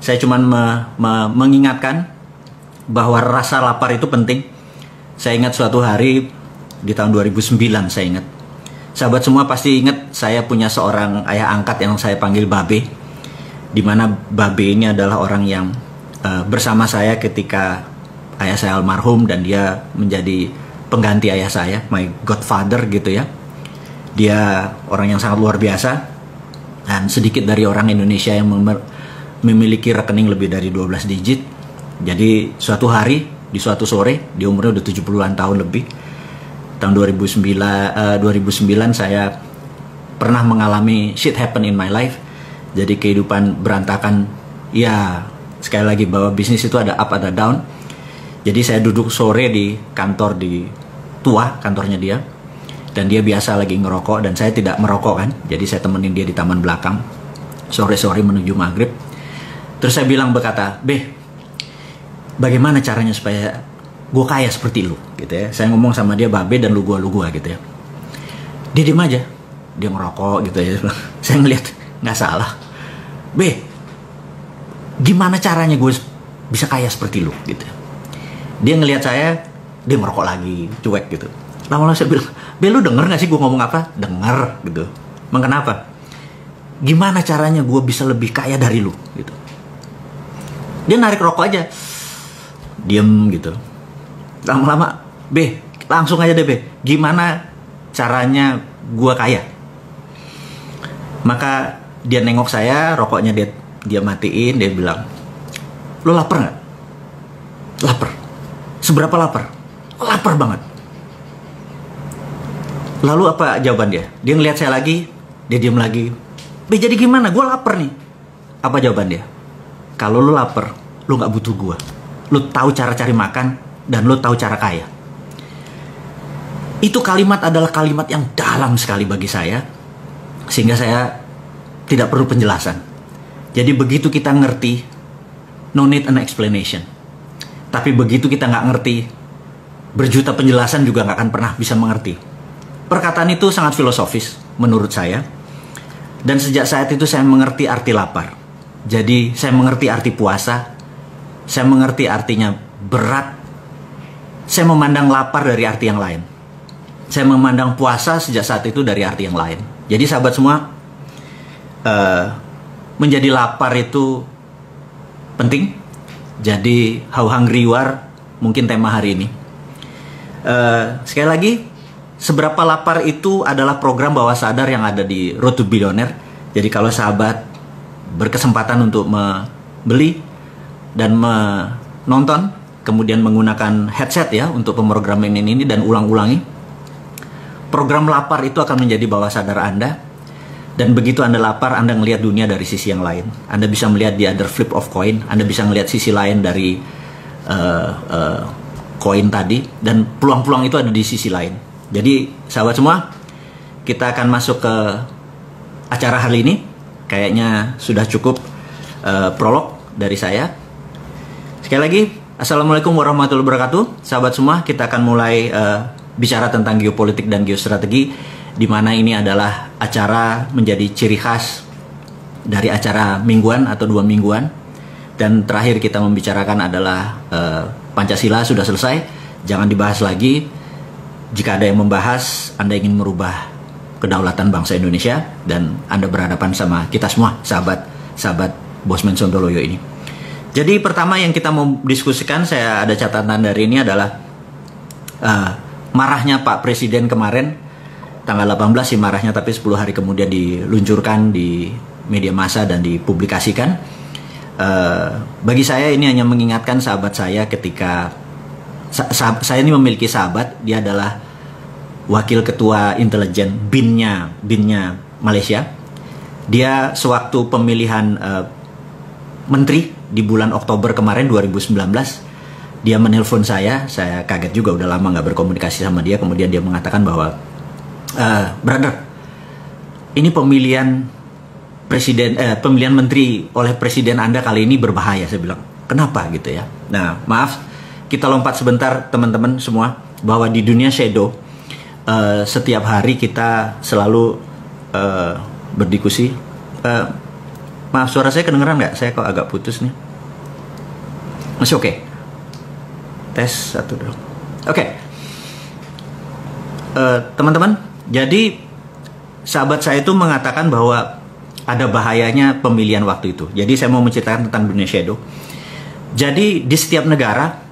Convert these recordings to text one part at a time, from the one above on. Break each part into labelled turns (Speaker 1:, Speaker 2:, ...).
Speaker 1: Saya cuma mengingatkan bahwa rasa lapar itu penting. Saya ingat suatu hari di tahun 2009, saya ingat. Sahabat semua pasti ingat saya punya seorang ayah angkat yang saya panggil Babe. Dimana Babe ini adalah orang yang bersama saya ketika ayah saya almarhum, dan dia menjadi pengganti ayah saya, my godfather gitu ya. Dia orang yang sangat luar biasa, dan sedikit dari orang Indonesia yang memiliki rekening lebih dari 12 digit. Jadi suatu hari, di suatu sore, di umurnya udah 70-an tahun lebih, tahun 2009 saya pernah mengalami shit happen in my life. Jadi kehidupan berantakan. Ya, sekali lagi bahwa bisnis itu ada up ada down. Jadi saya duduk sore di kantor di tua, kantornya dia. Dan dia biasa lagi ngerokok dan saya tidak merokok kan. Jadi saya temenin dia di taman belakang. Sore-sore menuju maghrib. Terus saya bilang berkata, "Beh, bagaimana caranya supaya gue kaya seperti lu?" Gitu ya. Saya ngomong sama dia, Babe dan lu gua gitu ya. Dia diem aja. Dia ngerokok gitu ya. Saya ngeliat, nggak salah. "Beh, gimana caranya gue bisa kaya seperti lu?" Gitu. Dia ngelihat saya, dia merokok lagi, cuek gitu. Lama-lama saya bilang, "Be, lu denger gak sih gue ngomong apa?" "Denger," gitu. "Emang kenapa?" "Gimana caranya gue bisa lebih kaya dari lu?" Gitu. Dia narik rokok aja, diem gitu. Lama-lama, "Be, langsung aja deh Be, gimana caranya gue kaya?" Maka dia nengok saya, rokoknya dia matiin, dia bilang, "Lo lapar nggak?" "Lapar." "Seberapa lapar?" "Lapar banget." Lalu apa jawaban dia? Dia ngeliat saya lagi, dia diem lagi. "Be, jadi gimana? Gue lapar nih." Apa jawaban dia? "Kalau lo lapar, lo nggak butuh gue. Lo tahu cara cari makan dan lo tahu cara kaya." Itu kalimat adalah kalimat yang dalam sekali bagi saya, sehingga saya tidak perlu penjelasan. Jadi begitu kita ngerti, no need an explanation. Tapi begitu kita nggak ngerti, berjuta penjelasan juga nggak akan pernah bisa mengerti. Perkataan itu sangat filosofis menurut saya. Dan sejak saat itu saya mengerti arti lapar. Jadi saya mengerti arti puasa. Saya mengerti artinya berat. Saya memandang lapar dari arti yang lain. Saya memandang puasa sejak saat itu dari arti yang lain. Jadi sahabat semua, menjadi lapar itu penting. Jadi how hungry you are, mungkin tema hari ini. Sekali lagi, seberapa lapar itu adalah program bawah sadar yang ada di Road to Billionaire. Jadi kalau sahabat berkesempatan untuk membeli dan menonton, kemudian menggunakan headset ya untuk pemrograman ini dan ulang-ulangi, program lapar itu akan menjadi bawah sadar Anda. Dan begitu Anda lapar, Anda ngelihat dunia dari sisi yang lain. Anda bisa melihat the other flip of coin. Anda bisa melihat sisi lain dari koin tadi. Dan peluang-peluang itu ada di sisi lain. Jadi sahabat semua, kita akan masuk ke acara hari ini. Kayaknya sudah cukup prolog dari saya. Sekali lagi, Assalamualaikum warahmatullahi wabarakatuh. Sahabat semua, kita akan mulai bicara tentang geopolitik dan geostrategi, di mana ini adalah acara menjadi ciri khas dari acara mingguan atau 2 mingguan. Dan terakhir kita membicarakan adalah Pancasila sudah selesai, jangan dibahas lagi. Jika ada yang membahas, Anda ingin merubah kedaulatan bangsa Indonesia, dan Anda berhadapan sama kita semua, sahabat Bosman Sontoloyo ini. Jadi pertama yang kita mau diskusikan, saya ada catatan dari ini adalah marahnya Pak Presiden kemarin, tanggal 18 sih marahnya, tapi 10 hari kemudian diluncurkan di media massa dan dipublikasikan. Bagi saya ini hanya mengingatkan sahabat saya ketika saya ini memiliki sahabat, dia adalah wakil ketua intelijen BIN-nya Malaysia. Dia sewaktu pemilihan menteri di bulan Oktober kemarin 2019, dia menelpon saya kaget juga, udah lama nggak berkomunikasi sama dia. Kemudian dia mengatakan bahwa, "Brother, ini pemilihan menteri oleh presiden Anda kali ini berbahaya." Saya bilang, "Kenapa?" gitu ya. Nah, maaf, kita lompat sebentar teman-teman semua, bahwa di dunia shadow setiap hari kita selalu berdiskusi. Maaf, suara saya kedengeran nggak? Saya kok agak putus nih. Masih oke? Tes 1 dulu. Oke. Teman-teman, jadi sahabat saya itu mengatakan bahwa ada bahayanya pemilihan waktu itu. Jadi saya mau menceritakan tentang dunia shadow. Jadi di setiap negara,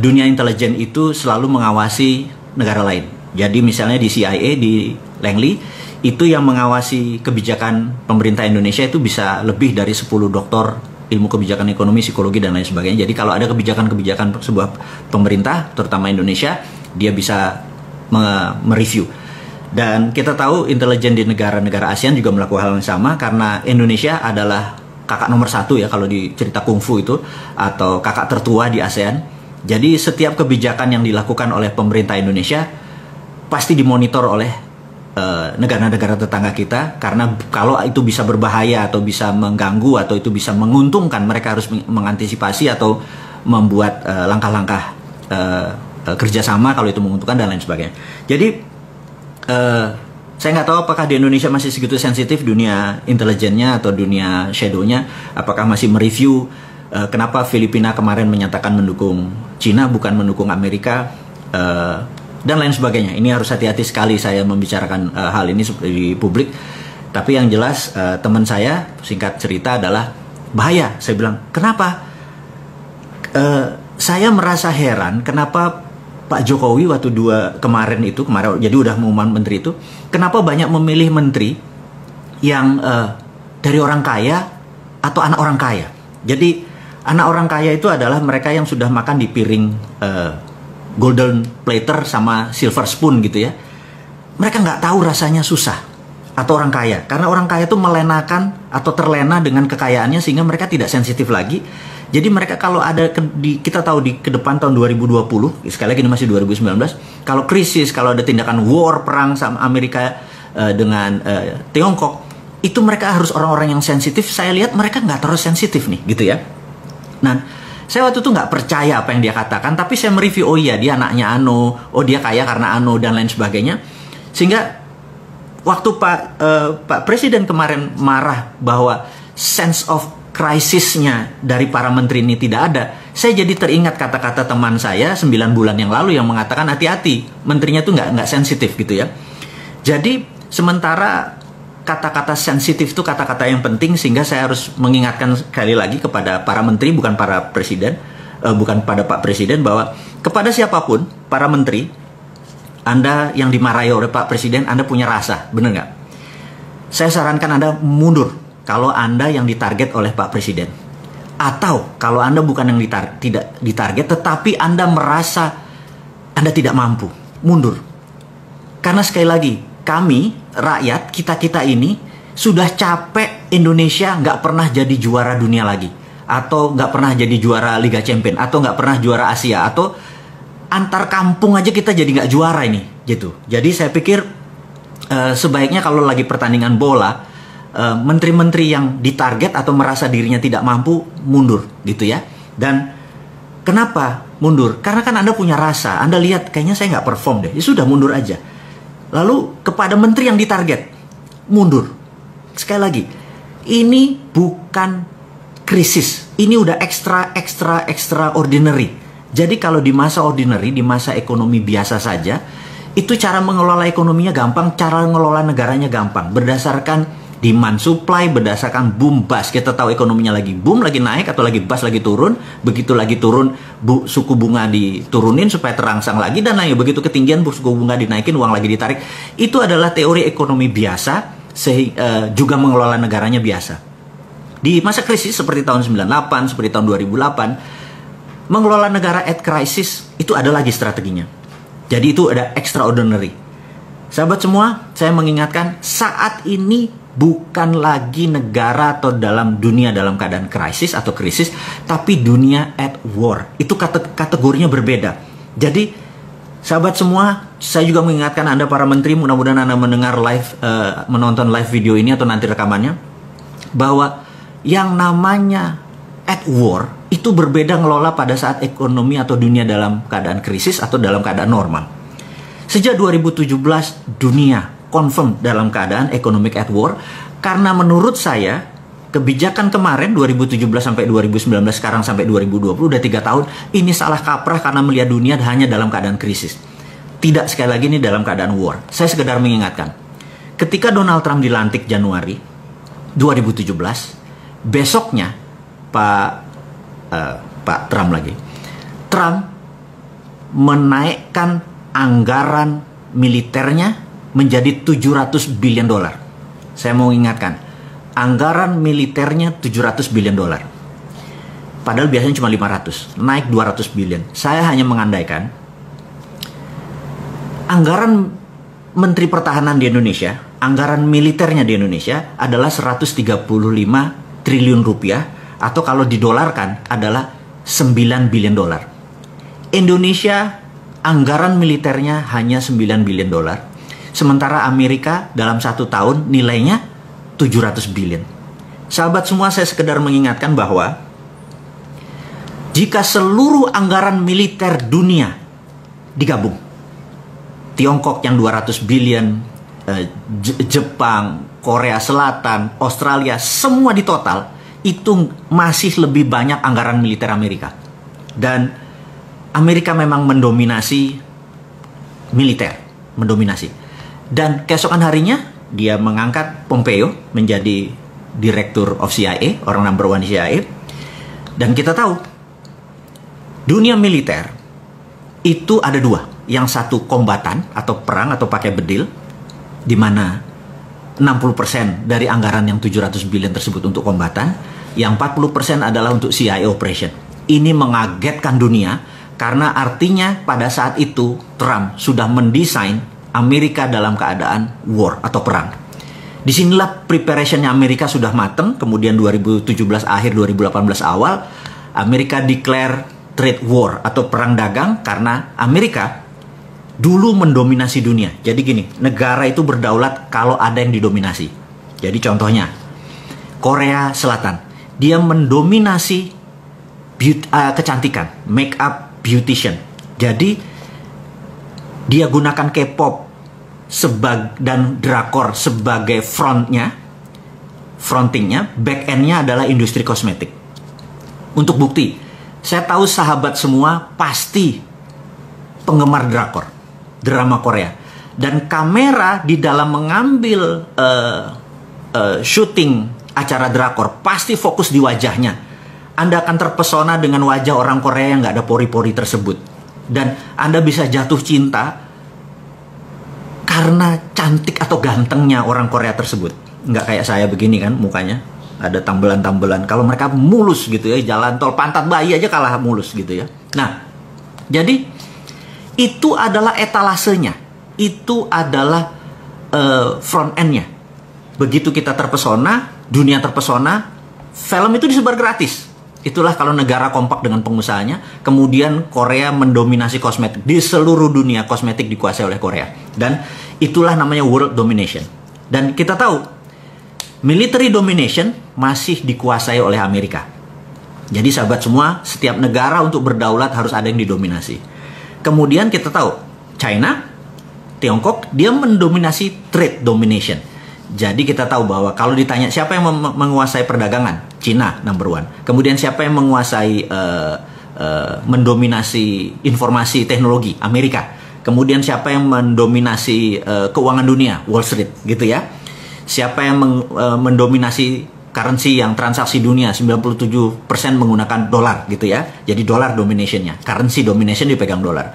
Speaker 1: dunia intelijen itu selalu mengawasi negara lain. Jadi misalnya di CIA, di Langley, itu yang mengawasi kebijakan pemerintah Indonesia itu bisa lebih dari 10 doktor ilmu kebijakan ekonomi, psikologi, dan lain sebagainya. Jadi kalau ada kebijakan-kebijakan sebuah pemerintah, terutama Indonesia, dia bisa mereview. Dan kita tahu intelijen di negara-negara ASEAN juga melakukan hal yang sama, karena Indonesia adalah kakak nomor 1 ya kalau di cerita kungfu itu, atau kakak tertua di ASEAN. Jadi setiap kebijakan yang dilakukan oleh pemerintah Indonesia pasti dimonitor oleh negara-negara tetangga kita, karena kalau itu bisa berbahaya atau bisa mengganggu atau itu bisa menguntungkan, mereka harus mengantisipasi atau membuat langkah-langkah kerjasama kalau itu menguntungkan dan lain sebagainya. Jadi saya nggak tahu apakah di Indonesia masih segitu sensitif dunia intelijennya atau dunia shadownya, apakah masih mereview kenapa Filipina kemarin menyatakan mendukung Cina bukan mendukung Amerika, dan lain sebagainya. Ini harus hati-hati sekali saya membicarakan hal ini di publik. Tapi yang jelas teman saya, singkat cerita, adalah bahaya. Saya bilang, kenapa? Saya merasa heran kenapa Pak Jokowi waktu kemarin, jadi udah mengumumkan menteri itu, kenapa banyak memilih menteri yang dari orang kaya atau anak orang kaya. Jadi anak orang kaya itu adalah mereka yang sudah makan di piring golden platter sama silver spoon gitu ya. Mereka nggak tahu rasanya susah, atau orang kaya. Karena orang kaya itu melenakan atau terlena dengan kekayaannya sehingga mereka tidak sensitif lagi. Jadi mereka kalau ada, kita tahu di ke depan tahun 2020, sekali lagi ini masih 2019, kalau krisis, kalau ada tindakan war, perang sama Amerika dengan Tiongkok, itu mereka harus orang-orang yang sensitif. Saya lihat mereka nggak terlalu sensitif nih, gitu ya. Nah, saya waktu itu nggak percaya apa yang dia katakan, tapi saya mereview, oh iya dia anaknya Ano, oh dia kaya karena Ano, dan lain sebagainya. Sehingga waktu Pak Presiden kemarin marah bahwa sense of krisisnya dari para menteri ini tidak ada, saya jadi teringat kata-kata teman saya 9 bulan yang lalu yang mengatakan hati-hati, menterinya tuh nggak sensitif gitu ya. Jadi sementara kata-kata sensitif itu kata-kata yang penting, sehingga saya harus mengingatkan sekali lagi kepada para menteri, bukan para presiden, bukan pada Pak Presiden, bahwa kepada siapapun, para menteri, Anda yang dimarahi oleh Pak Presiden, Anda punya rasa, benar nggak? Saya sarankan Anda mundur kalau Anda yang ditarget oleh Pak Presiden. Atau kalau Anda bukan yang tidak ditarget, tetapi Anda merasa Anda tidak mampu, mundur. Karena sekali lagi, kami, rakyat, kita-kita ini sudah capek Indonesia nggak pernah jadi juara dunia lagi. Atau nggak pernah jadi juara Liga Champion. Atau nggak pernah juara Asia. Atau antar kampung aja kita jadi nggak juara ini. Gitu. Jadi saya pikir sebaiknya kalau lagi pertandingan bola, menteri-menteri yang ditarget atau merasa dirinya tidak mampu, mundur gitu ya. Dan kenapa mundur? Karena kan Anda punya rasa, Anda lihat kayaknya saya nggak perform deh, ya sudah mundur aja. Lalu kepada menteri yang ditarget, mundur. Sekali lagi, ini bukan krisis, ini udah extraordinary. Jadi kalau di masa ordinary, di masa ekonomi biasa saja, itu cara mengelola ekonominya gampang, cara mengelola negaranya gampang, berdasarkan demand supply, berdasarkan boom bust. Kita tahu ekonominya lagi boom, lagi naik, atau lagi bust, lagi turun. Begitu lagi turun, suku bunga diturunin supaya terangsang lagi, dan lain. Begitu ketinggian, suku bunga dinaikin, uang lagi ditarik. Itu adalah teori ekonomi biasa, juga mengelola negaranya biasa. Di masa krisis seperti tahun 98, seperti tahun 2008, mengelola negara at crisis itu ada lagi strateginya. Jadi itu ada extraordinary. Sahabat semua, saya mengingatkan, saat ini bukan lagi negara atau dalam dunia dalam keadaan krisis atau krisis, tapi dunia at war. Itu kategorinya berbeda. Jadi sahabat semua, saya juga mengingatkan Anda para menteri, mudah-mudahan Anda mendengar live, menonton live video ini atau nanti rekamannya, bahwa yang namanya at war itu berbeda ngelola pada saat ekonomi atau dunia dalam keadaan krisis atau dalam keadaan normal. Sejak 2017 dunia confirm dalam keadaan economic at war, karena menurut saya kebijakan kemarin 2017 sampai 2019, sekarang sampai 2020, udah 3 tahun, ini salah kaprah karena melihat dunia hanya dalam keadaan krisis. Tidak, sekali lagi ini dalam keadaan war. Saya sekedar mengingatkan, ketika Donald Trump dilantik Januari 2017, besoknya Pak Trump menaikkan anggaran militernya menjadi 700 billion dolar. Saya mau ingatkan, anggaran militernya 700 billion dolar. Padahal biasanya cuma 500, naik 200 billion. Saya hanya mengandaikan anggaran Menteri Pertahanan di Indonesia, anggaran militernya di Indonesia adalah 135 triliun rupiah, atau kalau didolarkan adalah 9 billion dolar. Indonesia anggaran militernya hanya 9 billion dolar. Sementara Amerika dalam 1 tahun nilainya 700 billion. Sahabat semua, saya sekedar mengingatkan bahwa jika seluruh anggaran militer dunia digabung, Tiongkok yang 200 billion, Jepang, Korea Selatan, Australia, semua di total, itu masih lebih banyak anggaran militer Amerika. Dan Amerika memang mendominasi militer, mendominasi. Dan keesokan harinya dia mengangkat Pompeo menjadi Direktur of CIA, orang number one CIA. Dan kita tahu dunia militer itu ada 2. Yang satu kombatan atau perang atau pakai bedil, di mana 60% dari anggaran yang 700 billion tersebut untuk kombatan, yang 40% adalah untuk CIA operation. Ini mengagetkan dunia karena artinya pada saat itu Trump sudah mendesain Amerika dalam keadaan war atau perang. Disinilah preparationnya Amerika sudah matang. Kemudian 2017 akhir 2018 awal, Amerika declare trade war atau perang dagang karena Amerika dulu mendominasi dunia. Jadi gini, negara itu berdaulat kalau ada yang didominasi. Jadi contohnya Korea Selatan, dia mendominasi kecantikan, make up beautician. Jadi dia gunakan K-pop dan drakor sebagai frontingnya, back endnya adalah industri kosmetik. Untuk bukti, saya tahu sahabat semua pasti penggemar drakor, drama Korea, dan kamera di dalam mengambil syuting acara drakor pasti fokus di wajahnya. Anda akan terpesona dengan wajah orang Korea yang nggak ada pori-pori tersebut. Dan Anda bisa jatuh cinta karena cantik atau gantengnya orang Korea tersebut. Nggak kayak saya begini kan mukanya, ada tambelan-tambelan. Kalau mereka mulus gitu ya, jalan tol pantat bayi aja kalah mulus gitu ya. Nah, jadi itu adalah etalasenya, itu adalah front endnya. Begitu kita terpesona, dunia terpesona, film itu disebar gratis. Itulah kalau negara kompak dengan pengusahanya. Kemudian Korea mendominasi kosmetik. Di seluruh dunia kosmetik dikuasai oleh Korea. Dan itulah namanya world domination. Dan kita tahu military domination masih dikuasai oleh Amerika. Jadi sahabat semua, setiap negara untuk berdaulat harus ada yang didominasi. Kemudian kita tahu China, Tiongkok, dia mendominasi trade domination. Jadi kita tahu bahwa kalau ditanya siapa yang menguasai perdagangan, Cina number one. Kemudian siapa yang menguasai mendominasi informasi teknologi, Amerika. Kemudian siapa yang mendominasi keuangan dunia, Wall Street, gitu ya. Siapa yang mendominasi currency yang transaksi dunia, 97% menggunakan dolar, gitu ya. Jadi dolar dominationnya, currency domination dipegang dolar.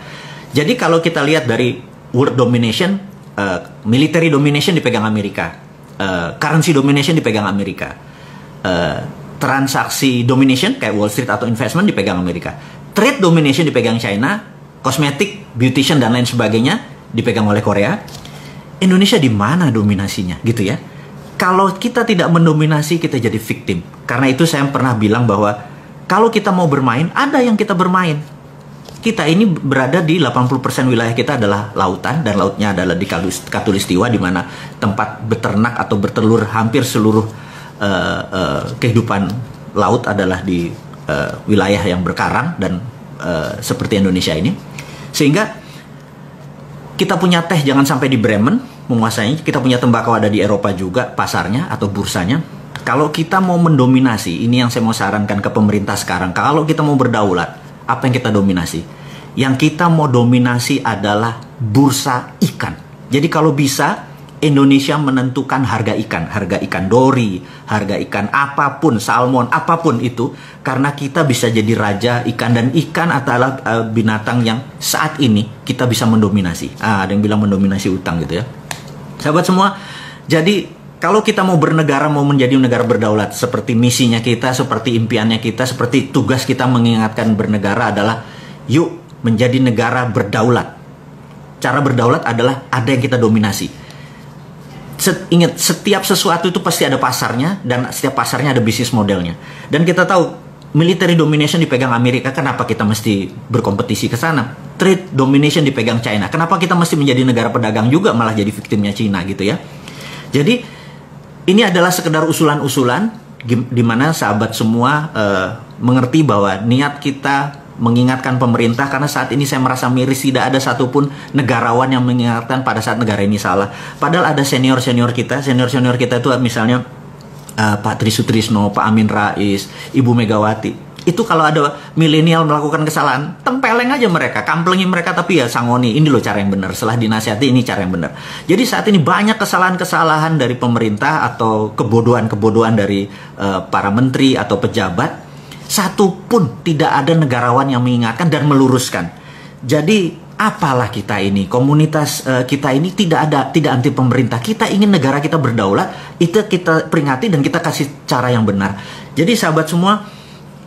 Speaker 1: Jadi kalau kita lihat dari world domination, military domination dipegang Amerika, currency domination dipegang Amerika, transaksi domination kayak Wall Street atau investment dipegang Amerika, trade domination dipegang China, kosmetik, beautician dan lain sebagainya dipegang oleh Korea. Indonesia di mana dominasinya gitu ya? Kalau kita tidak mendominasi, kita jadi victim. Karena itu saya pernah bilang bahwa kalau kita mau bermain, ada yang kita bermain. Kita ini berada di 80% wilayah kita adalah lautan, dan lautnya adalah di Katulistiwa, di mana tempat beternak atau bertelur hampir seluruh kehidupan laut adalah di wilayah yang berkarang dan seperti Indonesia ini. Sehingga kita punya teh jangan sampai di Bremen menguasainya, kita punya tembakau ada di Eropa juga pasarnya atau bursanya. Kalau kita mau mendominasi, ini yang saya mau sarankan ke pemerintah sekarang. Kalau kita mau berdaulat, apa yang kita dominasi? Yang kita mau dominasi adalah bursa ikan. Jadi kalau bisa, Indonesia menentukan harga ikan dori, harga ikan apapun, salmon, apapun itu. Karena kita bisa jadi raja ikan, dan ikan adalah binatang yang saat ini kita bisa mendominasi. Ada yang bilang mendominasi utang gitu ya. Sahabat semua, jadi kalau kita mau bernegara, mau menjadi negara berdaulat, seperti misinya kita, seperti impiannya kita, seperti tugas kita mengingatkan bernegara adalah, yuk menjadi negara berdaulat. Cara berdaulat adalah ada yang kita dominasi. Ingat, setiap sesuatu itu pasti ada pasarnya, dan setiap pasarnya ada bisnis modelnya. Dan kita tahu, military domination dipegang Amerika, kenapa kita mesti berkompetisi ke sana? Trade domination dipegang China, kenapa kita mesti menjadi negara pedagang juga, malah jadi victimnya China gitu ya. Jadi ini adalah sekedar usulan-usulan di mana sahabat semua mengerti bahwa niat kita mengingatkan pemerintah, karena saat ini saya merasa miris tidak ada satupun negarawan yang mengingatkan pada saat negara ini salah. Padahal ada senior-senior kita itu misalnya Pak Tri Sutrisno, Pak Amin Rais, Ibu Megawati. Itu kalau ada milenial melakukan kesalahan, tempeleng aja mereka, kamplengin mereka, tapi ya sangoni, ini loh cara yang benar, setelah dinasihati ini cara yang benar. Jadi saat ini banyak kesalahan-kesalahan dari pemerintah atau kebodohan-kebodohan dari para menteri atau pejabat, satu pun tidak ada negarawan yang mengingatkan dan meluruskan. Jadi apalah kita ini, komunitas kita ini tidak anti pemerintah. Kita ingin negara kita berdaulat, itu kita peringati dan kita kasih cara yang benar. Jadi sahabat semua,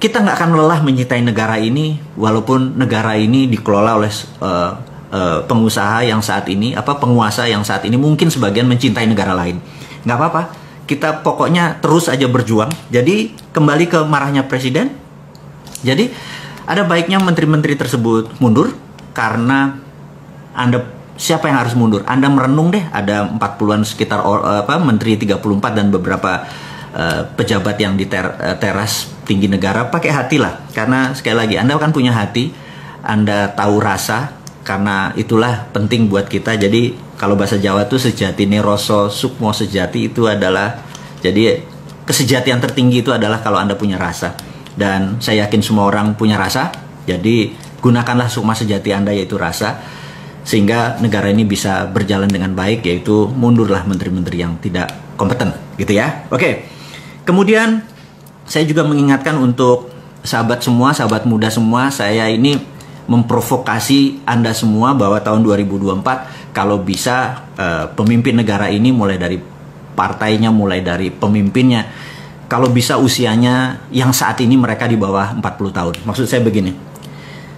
Speaker 1: kita nggak akan lelah mencintai negara ini, walaupun negara ini dikelola oleh pengusaha yang saat ini, penguasa yang saat ini mungkin sebagian mencintai negara lain. Nggak apa-apa, kita pokoknya terus aja berjuang. Jadi kembali ke marahnya presiden. Jadi ada baiknya menteri-menteri tersebut mundur, karena siapa yang harus mundur? Anda merenung deh, ada 40-an sekitar menteri 34 dan beberapa pejabat yang di teras tinggi negara. Pakai hati lah, karena sekali lagi Anda kan punya hati, Anda tahu rasa, karena itulah penting buat kita. Jadi kalau bahasa Jawa tuh sejati neroso sukmo sejati, itu adalah, jadi kesejatian tertinggi itu adalah kalau Anda punya rasa, dan saya yakin semua orang punya rasa. Jadi gunakanlah sukma sejati Anda, yaitu rasa, sehingga negara ini bisa berjalan dengan baik, yaitu mundurlah menteri-menteri yang tidak kompeten gitu ya. Oke. Kemudian saya juga mengingatkan untuk sahabat semua, sahabat muda semua, saya ini memprovokasi Anda semua bahwa tahun 2024 kalau bisa pemimpin negara ini, mulai dari partainya, mulai dari pemimpinnya, kalau bisa usianya yang saat ini mereka di bawah 40 tahun. Maksud saya begini,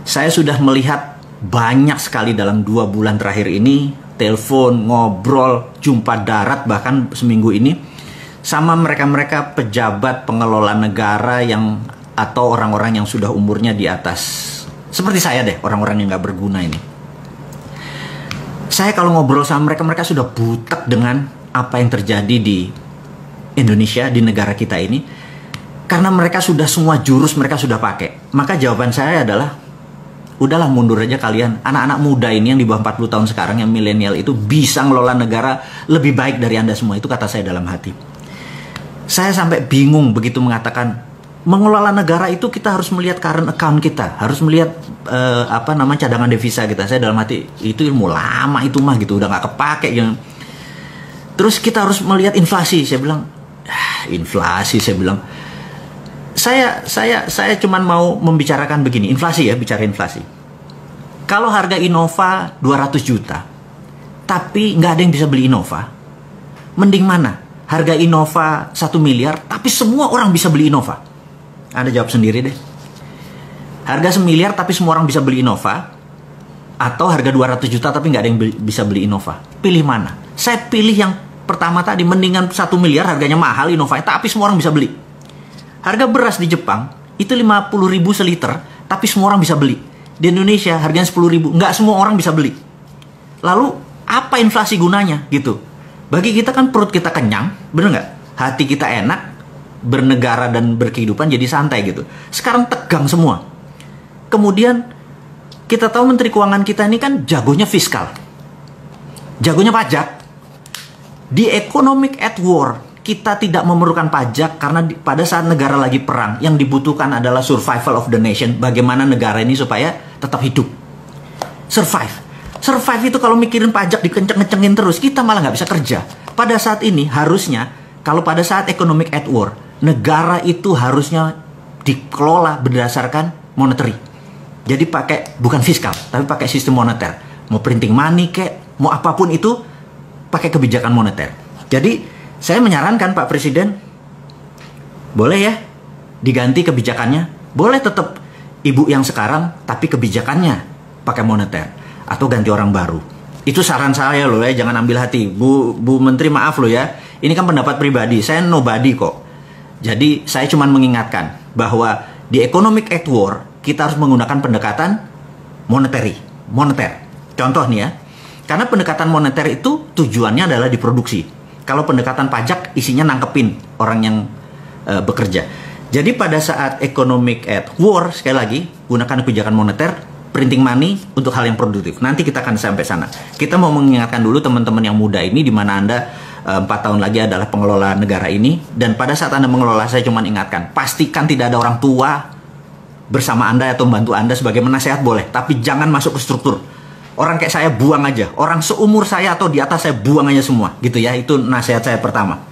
Speaker 1: saya sudah melihat banyak sekali dalam 2 bulan terakhir ini, telepon, ngobrol, jumpa darat bahkan seminggu ini, sama mereka-mereka pejabat pengelola negara yang atau orang-orang yang sudah umurnya di atas, seperti saya deh, orang-orang yang nggak berguna ini. Saya kalau ngobrol sama mereka sudah butek dengan apa yang terjadi di Indonesia, di negara kita ini, karena mereka sudah semua jurus mereka sudah pakai. Maka jawaban saya adalah, udahlah mundur aja kalian. Anak-anak muda ini yang di bawah 40 tahun sekarang, yang milenial itu bisa ngelola negara lebih baik dari Anda semua. Itu kata saya dalam hati. Saya sampai bingung begitu mengatakan, mengelola negara itu kita harus melihat current account kita, harus melihat cadangan devisa kita. Saya dalam hati, itu ilmu lama itu mah gitu, udah nggak kepake gitu. Terus kita harus melihat inflasi. Saya bilang, inflasi, saya bilang. Saya cuman mau membicarakan begini, inflasi ya, bicara inflasi. Kalau harga Innova 200 juta, tapi nggak ada yang bisa beli Innova, mending mana? Harga Innova 1 miliar, tapi semua orang bisa beli Innova. Anda jawab sendiri deh. Harga 1 miliar, tapi semua orang bisa beli Innova, atau harga 200 juta, tapi nggak ada yang bisa beli Innova. Pilih mana? Saya pilih yang pertama tadi, mendingan 1 miliar, harganya mahal Innova, tapi semua orang bisa beli. Harga beras di Jepang itu 50.000 seliter, tapi semua orang bisa beli. Di Indonesia harganya 10.000, nggak semua orang bisa beli. Lalu apa inflasi gunanya gitu? Bagi kita kan perut kita kenyang, bener nggak? Hati kita enak, bernegara dan berkehidupan jadi santai gitu. Sekarang tegang semua. Kemudian kita tahu Menteri Keuangan kita ini kan jagonya fiskal, jagonya pajak. Di economic at war, kita tidak memerlukan pajak karena pada saat negara lagi perang, yang dibutuhkan adalah survival of the nation. Bagaimana negara ini supaya tetap hidup. Survive. Survive itu kalau mikirin pajak dikenceng-kencengin terus, kita malah nggak bisa kerja. Pada saat ini harusnya, kalau pada saat economic at war, negara itu harusnya dikelola berdasarkan monetary. Jadi bukan fiskal, tapi pakai sistem moneter. Mau printing money kek, mau apapun itu, pakai kebijakan moneter. Jadi saya menyarankan Pak Presiden, boleh ya diganti kebijakannya. Boleh tetap ibu yang sekarang, tapi kebijakannya pakai moneter. Atau ganti orang baru. Itu saran saya loh ya, jangan ambil hati. Bu Menteri maaf loh ya, ini kan pendapat pribadi, saya nobody kok. Jadi saya cuma mengingatkan bahwa di economic at war, kita harus menggunakan pendekatan moneter. Contoh nih ya, karena pendekatan moneter itu tujuannya adalah diproduksi. Kalau pendekatan pajak isinya nangkepin orang yang bekerja. Jadi pada saat economic at war, sekali lagi gunakan kebijakan moneter, printing money untuk hal yang produktif. Nanti kita akan sampai sana. Kita mau mengingatkan dulu teman-teman yang muda ini, di mana Anda 4 tahun lagi adalah pengelola negara ini. Dan pada saat Anda mengelola, saya cuma ingatkan, pastikan tidak ada orang tua bersama Anda atau membantu Anda sebagai penasehat boleh, tapi jangan masuk ke struktur. Orang kayak saya buang aja. Orang seumur saya atau di atas saya buang aja semua. Gitu ya, itu nasihat saya pertama.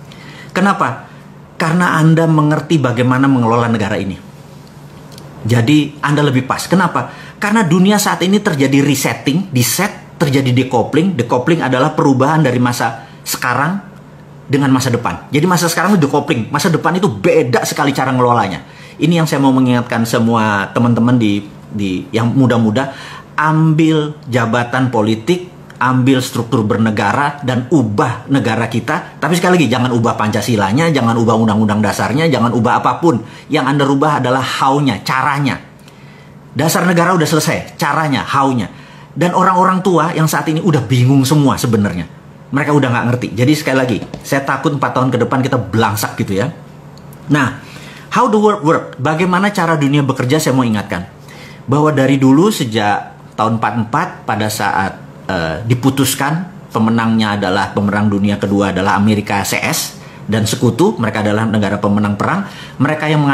Speaker 1: Kenapa? Karena Anda mengerti bagaimana mengelola negara ini. Jadi Anda lebih pas. Kenapa? Karena dunia saat ini terjadi resetting, terjadi decoupling. Decoupling adalah perubahan dari masa sekarang dengan masa depan. Jadi masa sekarang itu decoupling. Masa depan itu beda sekali cara ngelolanya. Ini yang saya mau mengingatkan semua teman-teman di yang muda-muda. Ambil jabatan politik, ambil struktur bernegara, dan ubah negara kita. Tapi sekali lagi, jangan ubah Pancasilanya, jangan ubah undang-undang dasarnya, jangan ubah apapun. Yang Anda rubah adalah how-nya, caranya. Dasar negara udah selesai, caranya, how-nya. Dan orang-orang tua yang saat ini udah bingung semua sebenarnya. Mereka udah nggak ngerti. Jadi sekali lagi, saya takut 4 tahun ke depan kita belangsak gitu ya. Nah, how the world work? Bagaimana cara dunia bekerja, saya mau ingatkan. Bahwa dari dulu sejak tahun 44 pada saat diputuskan pemenangnya adalah pemenang dunia kedua adalah Amerika CS dan sekutu, mereka adalah negara pemenang perang, mereka yang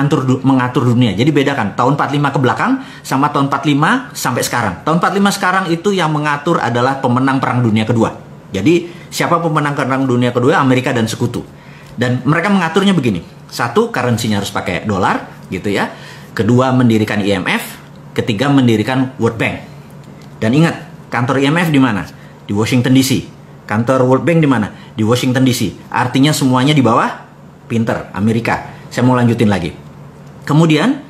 Speaker 1: mengatur dunia. Jadi bedakan tahun 45 ke belakang sama tahun 45 sampai sekarang. Tahun 45 sekarang itu yang mengatur adalah pemenang perang dunia kedua. Jadi siapa pemenang perang dunia kedua? Amerika dan sekutu. Dan mereka mengaturnya begini. Satu, currency-nya harus pakai dolar gitu ya. Kedua, mendirikan IMF. Ketiga, mendirikan World Bank. Dan ingat, kantor IMF di mana? Di Washington DC. Kantor World Bank di mana? Di Washington DC. Artinya semuanya di bawah pinter, Amerika. Saya mau lanjutin lagi. Kemudian,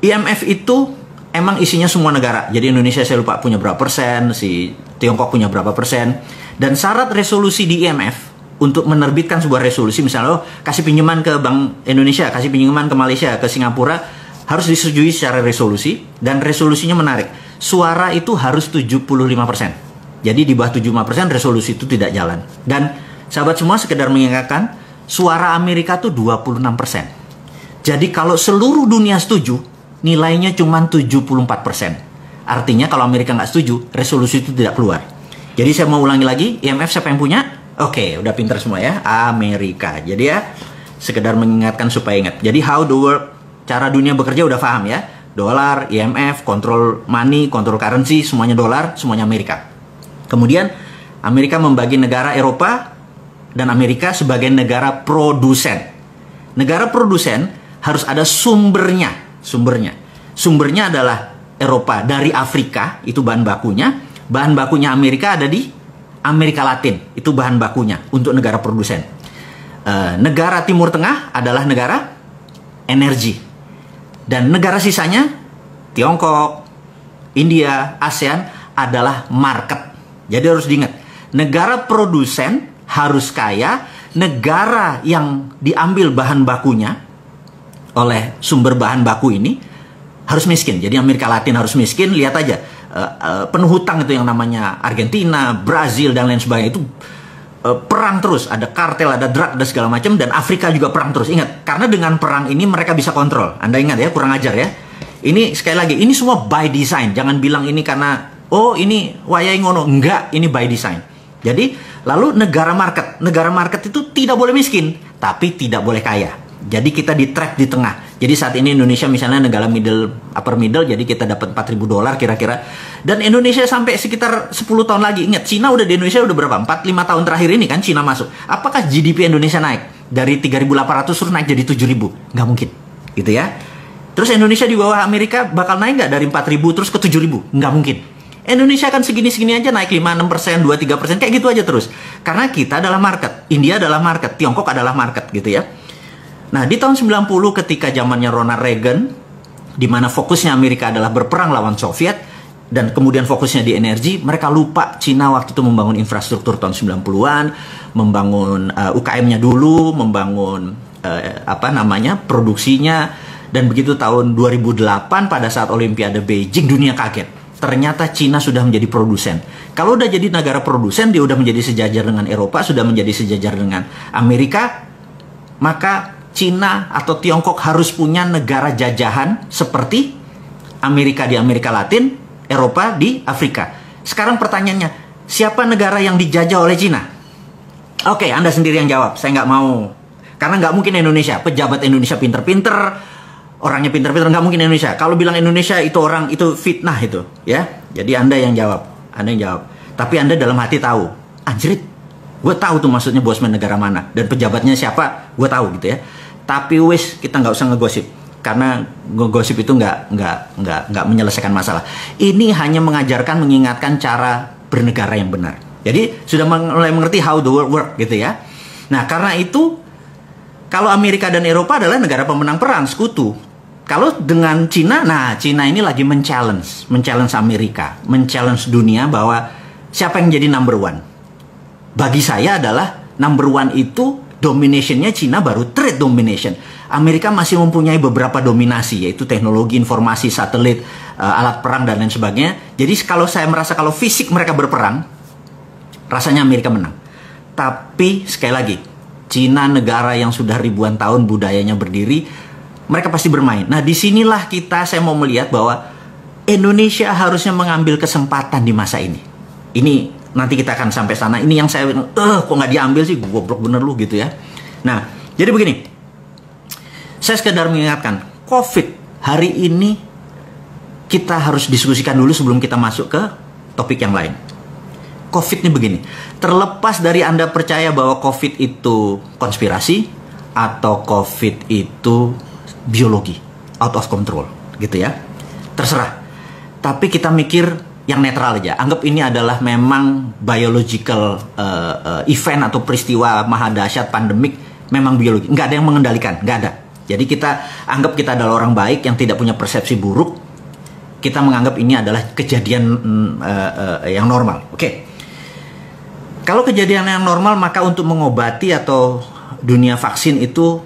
Speaker 1: IMF itu emang isinya semua negara. Jadi Indonesia saya lupa punya berapa persen, si Tiongkok punya berapa persen. Dan syarat resolusi di IMF untuk menerbitkan sebuah resolusi, misalnya kasih pinjaman ke Bank Indonesia, kasih pinjaman ke Malaysia, ke Singapura, harus disetujui secara resolusi. Dan resolusinya menarik. Suara itu harus 75%. Jadi di bawah 75% resolusi itu tidak jalan. Dan sahabat semua sekedar mengingatkan, suara Amerika itu 26%. Jadi kalau seluruh dunia setuju, nilainya cuma 74%. Artinya kalau Amerika nggak setuju, resolusi itu tidak keluar. Jadi saya mau ulangi lagi, IMF siapa yang punya? Oke, udah pinter semua ya, Amerika. Jadi ya, sekedar mengingatkan supaya ingat. Jadi how the world, cara dunia bekerja udah paham ya. Dolar, IMF, kontrol money, kontrol currency, semuanya dolar, semuanya Amerika. Kemudian Amerika membagi negara Eropa dan Amerika sebagai negara produsen. Negara produsen harus ada sumbernya. Sumbernya adalah Eropa dari Afrika, itu bahan bakunya. Bahan bakunya Amerika ada di Amerika Latin, itu bahan bakunya untuk negara produsen. Negara Timur Tengah adalah negara energi. Dan negara sisanya, Tiongkok, India, ASEAN adalah market. Jadi harus diingat, negara produsen harus kaya, negara yang diambil bahan bakunya oleh sumber bahan baku ini harus miskin. Jadi Amerika Latin harus miskin, lihat aja. Penuh hutang itu yang namanya Argentina, Brazil, dan lain sebagainya itu perang terus, ada kartel, ada drug, ada segala macam, dan Afrika juga perang terus. Ingat, karena dengan perang ini mereka bisa kontrol. Anda ingat ya, kurang ajar ya. Ini sekali lagi, ini semua by design. Jangan bilang ini karena oh ini wayai ngono, enggak, ini by design. Jadi lalu negara market itu tidak boleh miskin, tapi tidak boleh kaya. Jadi kita di track di tengah. Jadi saat ini Indonesia misalnya negara upper middle, jadi kita dapat $4.000 kira-kira. Dan Indonesia sampai sekitar 10 tahun lagi. Ingat, Cina udah di Indonesia udah berapa? 4-5 tahun terakhir ini kan Cina masuk. Apakah GDP Indonesia naik? Dari 3.800 terus naik jadi 7.000? Nggak mungkin. Gitu ya. Terus Indonesia di bawah Amerika bakal naik nggak dari 4.000 terus ke 7.000? Nggak mungkin. Indonesia kan segini-segini aja naik 5-6%, 2-3%, kayak gitu aja terus. Karena kita adalah market, India adalah market, Tiongkok adalah market gitu ya. Nah, di tahun 90 ketika zamannya Ronald Reagan, di mana fokusnya Amerika adalah berperang lawan Soviet, dan kemudian fokusnya di energi, mereka lupa Cina waktu itu membangun infrastruktur tahun 90-an, membangun UKM-nya dulu, membangun produksinya, dan begitu tahun 2008 pada saat Olimpiade Beijing, dunia kaget. Ternyata Cina sudah menjadi produsen. Kalau udah jadi negara produsen, dia udah menjadi sejajar dengan Eropa, sudah menjadi sejajar dengan Amerika, maka Cina atau Tiongkok harus punya negara jajahan seperti Amerika di Amerika Latin, Eropa di Afrika. Sekarang pertanyaannya, siapa negara yang dijajah oleh Cina? Oke, Anda sendiri yang jawab. Saya nggak mau. Karena nggak mungkin Indonesia. Pejabat Indonesia pinter-pinter, orangnya pinter-pinter, nggak mungkin Indonesia. Kalau bilang Indonesia itu orang, itu fitnah itu, ya. Jadi Anda yang jawab. Anda yang jawab. Tapi Anda dalam hati tahu, anjrit, gue tahu tuh maksudnya bosman negara mana. Dan pejabatnya siapa, gue tahu gitu ya. Tapi wis, kita nggak usah ngegosip. Karena ngegosip itu nggak menyelesaikan masalah. Ini hanya mengajarkan, mengingatkan cara bernegara yang benar. Jadi sudah mulai mengerti how the world work gitu ya. Nah karena itu, kalau Amerika dan Eropa adalah negara pemenang perang, sekutu. Kalau dengan Cina, nah Cina ini lagi men-challenge Amerika, men-challenge dunia bahwa siapa yang jadi number one. Bagi saya adalah number one itu dominationnya Cina baru trade domination. Amerika masih mempunyai beberapa dominasi, yaitu teknologi informasi, satelit, alat perang dan lain sebagainya. Jadi kalau saya merasa kalau fisik mereka berperang, rasanya Amerika menang. Tapi sekali lagi, Cina negara yang sudah ribuan tahun budayanya berdiri, mereka pasti bermain. Nah disinilah saya mau melihat bahwa Indonesia harusnya mengambil kesempatan di masa ini. Ini nanti kita akan sampai sana. Ini yang saya kok nggak diambil sih, goblok bener lu gitu ya. Nah jadi begini, saya sekedar mengingatkan, COVID hari ini kita harus diskusikan dulu sebelum kita masuk ke topik yang lain. COVID ini begini, terlepas dari Anda percaya bahwa COVID itu konspirasi atau COVID itu biologi, out of control, gitu ya. Terserah. Tapi kita mikir yang netral aja. Anggap ini adalah memang biological event atau peristiwa maha dahsyat pandemik, memang biologi. Nggak ada yang mengendalikan, nggak ada. Jadi kita anggap kita adalah orang baik yang tidak punya persepsi buruk. Kita menganggap ini adalah kejadian yang normal. Oke. Kalau kejadian yang normal, maka untuk mengobati atau dunia vaksin itu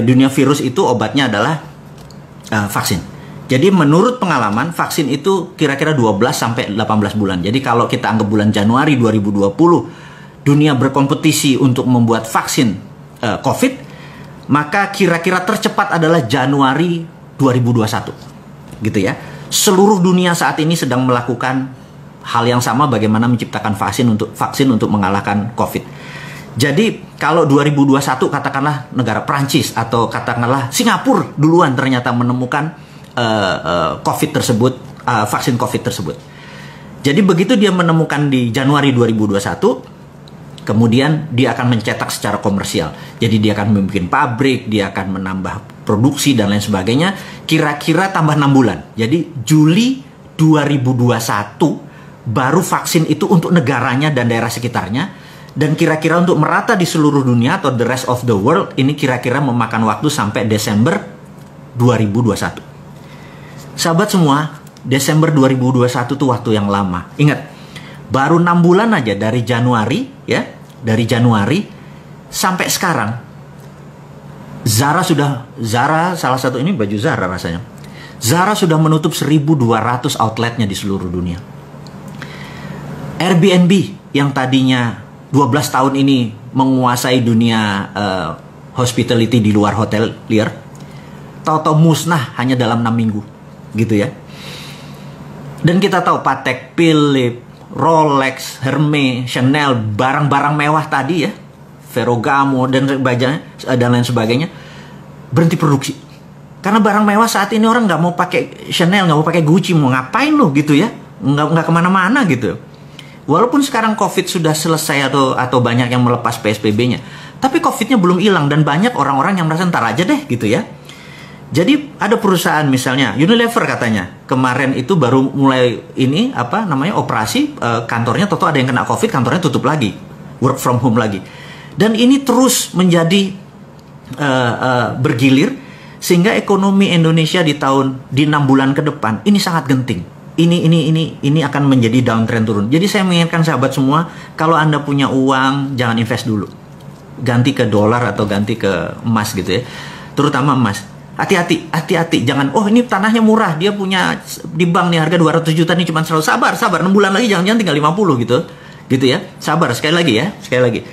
Speaker 1: dunia virus itu obatnya adalah vaksin. Jadi menurut pengalaman vaksin itu kira-kira 12 sampai 18 bulan. Jadi kalau kita anggap bulan Januari 2020 dunia berkompetisi untuk membuat vaksin COVID, maka kira-kira tercepat adalah Januari 2021. Gitu ya. Seluruh dunia saat ini sedang melakukan hal yang sama, bagaimana menciptakan vaksin untuk mengalahkan COVID. Jadi kalau 2021 katakanlah negara Prancis atau katakanlah Singapura duluan ternyata menemukan COVID tersebut, vaksin COVID tersebut. Jadi begitu dia menemukan di Januari 2021, kemudian dia akan mencetak secara komersial. Jadi dia akan membuat pabrik, dia akan menambah produksi dan lain sebagainya. Kira-kira tambah 6 bulan. Jadi Juli 2021 baru vaksin itu untuk negaranya dan daerah sekitarnya. Dan kira-kira untuk merata di seluruh dunia atau the rest of the world, ini kira-kira memakan waktu sampai Desember 2021. Sahabat semua, Desember 2021 itu waktu yang lama. Ingat, baru 6 bulan aja dari Januari, ya, dari Januari sampai sekarang. Zara salah satu ini baju Zara rasanya. Zara sudah menutup 1.200 outletnya di seluruh dunia. Airbnb yang tadinya 12 tahun ini menguasai dunia hospitality di luar hotel liar, tahu-tahu musnah hanya dalam 6 minggu, gitu ya. Dan kita tahu Patek Philippe, Rolex, Hermes, Chanel, barang-barang mewah tadi ya, Ferragamo dan lain sebagainya, berhenti produksi. Karena barang mewah saat ini orang nggak mau pakai Chanel, nggak mau pakai Gucci, mau ngapain lo gitu ya, nggak kemana-mana gitu. Walaupun sekarang COVID sudah selesai atau banyak yang melepas PSBB-nya, tapi COVID-nya belum hilang dan banyak orang-orang yang merasa ntar aja deh gitu ya. Jadi ada perusahaan misalnya Unilever katanya kemarin itu baru mulai ini operasi, kantornya toto ada yang kena COVID, kantornya tutup lagi, work from home lagi, dan ini terus menjadi bergilir sehingga ekonomi Indonesia di 6 bulan ke depan ini sangat genting. Ini akan menjadi downtrend turun. Jadi saya mengingatkan sahabat semua, kalau Anda punya uang jangan invest dulu, ganti ke dolar atau ganti ke emas gitu ya, terutama emas. Hati-hati, jangan, oh ini tanahnya murah, dia punya di bank nih harga 200 juta nih cuma 100, sabar, 6 bulan lagi jangan tinggal 50 gitu ya, sabar, sekali lagi.